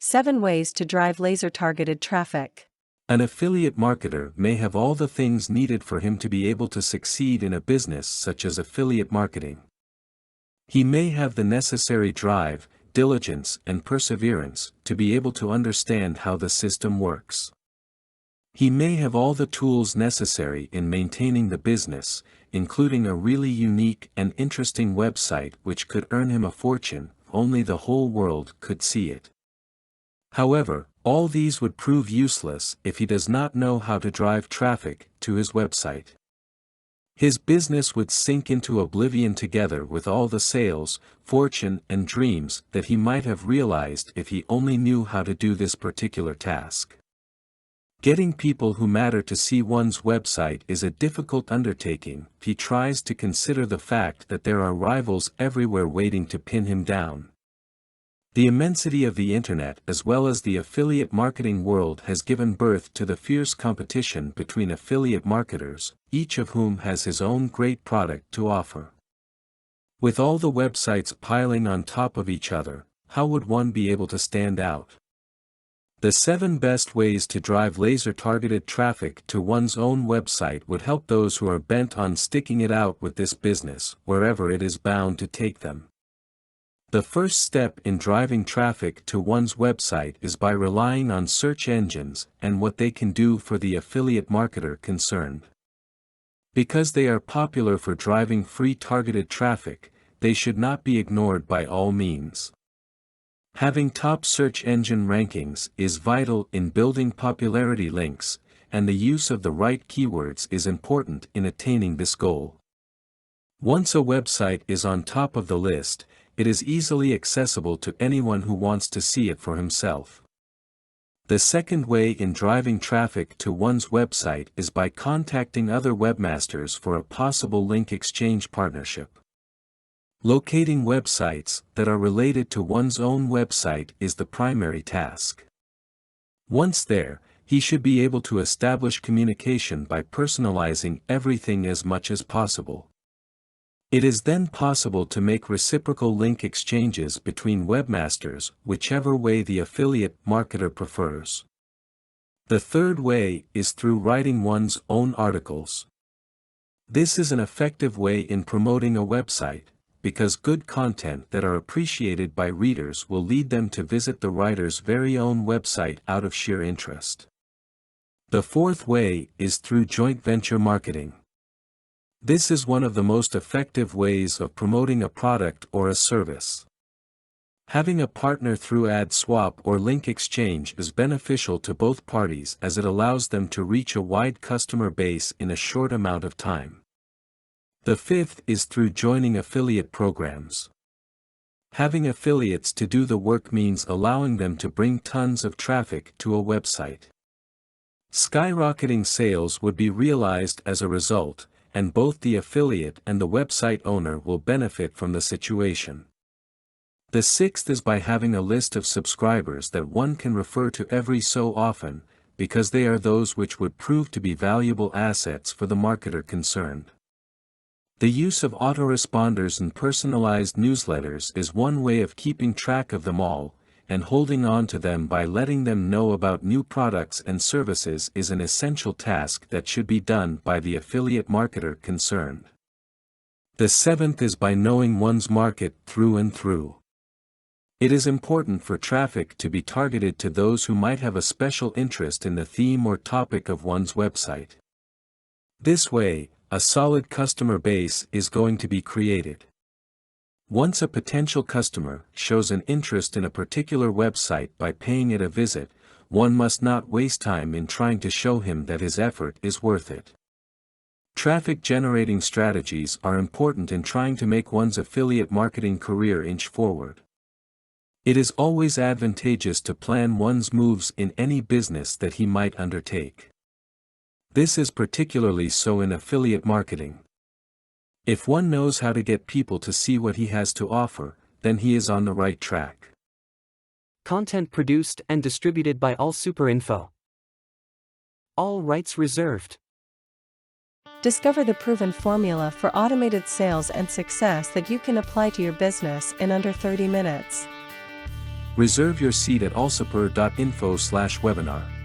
7 ways to drive laser-targeted traffic. An affiliate marketer may have all the things needed for him to be able to succeed in a business such as affiliate marketing. He may have the necessary drive, diligence, and perseverance to be able to understand how the system works. He may have all the tools necessary in maintaining the business, including a really unique and interesting website which could earn him a fortune, if only the whole world could see it. However, all these would prove useless if he does not know how to drive traffic to his website. His business would sink into oblivion together with all the sales, fortune, and dreams that he might have realized if he only knew how to do this particular task. Getting people who matter to see one's website is a difficult undertaking if he tries to consider the fact that there are rivals everywhere waiting to pin him down. The immensity of the internet as well as the affiliate marketing world has given birth to the fierce competition between affiliate marketers, each of whom has his own great product to offer. With all the websites piling on top of each other, how would one be able to stand out? The 7 best ways to drive laser-targeted traffic to one's own website would help those who are bent on sticking it out with this business, wherever it is bound to take them. The first step in driving traffic to one's website is by relying on search engines and what they can do for the affiliate marketer concerned. Because they are popular for driving free targeted traffic, they should not be ignored by all means. Having top search engine rankings is vital in building popularity links, and the use of the right keywords is important in attaining this goal. Once a website is on top of the list, it is easily accessible to anyone who wants to see it for himself. The second way in driving traffic to one's website is by contacting other webmasters for a possible link exchange partnership. Locating websites that are related to one's own website is the primary task. Once there, he should be able to establish communication by personalizing everything as much as possible. It is then possible to make reciprocal link exchanges between webmasters, whichever way the affiliate marketer prefers. The third way is through writing one's own articles. This is an effective way in promoting a website, because good content that are appreciated by readers will lead them to visit the writer's very own website out of sheer interest. The fourth way is through joint venture marketing. This is one of the most effective ways of promoting a product or a service. Having a partner through ad swap or link exchange is beneficial to both parties as it allows them to reach a wide customer base in a short amount of time. The fifth is through joining affiliate programs. Having affiliates to do the work means allowing them to bring tons of traffic to a website. Skyrocketing sales would be realized as a result, and both the affiliate and the website owner will benefit from the situation. The sixth is by having a list of subscribers that one can refer to every so often, because they are those which would prove to be valuable assets for the marketer concerned. The use of autoresponders and personalized newsletters is one way of keeping track of them all, and holding on to them by letting them know about new products and services is an essential task that should be done by the affiliate marketer concerned. The seventh is by knowing one's market through and through. It is important for traffic to be targeted to those who might have a special interest in the theme or topic of one's website. This way, a solid customer base is going to be created. Once a potential customer shows an interest in a particular website by paying it a visit, one must not waste time in trying to show him that his effort is worth it. Traffic-generating strategies are important in trying to make one's affiliate marketing career inch forward. It is always advantageous to plan one's moves in any business that he might undertake. This is particularly so in affiliate marketing. If one knows how to get people to see what he has to offer, then he is on the right track. Content produced and distributed by AllSuperInfo. All rights reserved. Discover the proven formula for automated sales and success that you can apply to your business in under 30 minutes. Reserve your seat at allsuper.info/webinar.